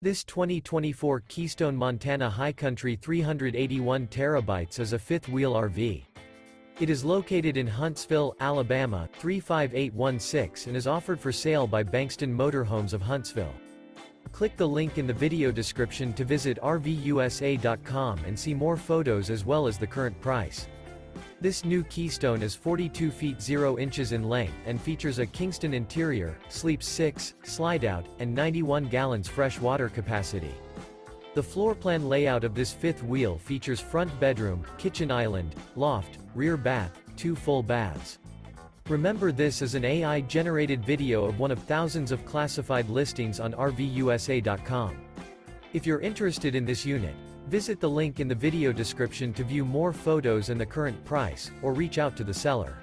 This 2024 Keystone Montana High Country 381 terabytes is a fifth-wheel RV. It is located in Huntsville, Alabama, 35816 and is offered for sale by Bankston Motorhomes of Huntsville. Click the link in the video description to visit RVUSA.com and see more photos as well as the current price. This new Keystone is 42 feet 0 inches in length and features a Kingston interior, sleeps 6, slide-out, and 91 gallons fresh water capacity. The floor plan layout of this fifth wheel features front bedroom, kitchen island, loft, rear bath, 2 full baths. Remember, this is an AI-generated video of one of thousands of classified listings on RVUSA.com. If you're interested in this unit, visit the link in the video description to view more photos and the current price, or reach out to the seller.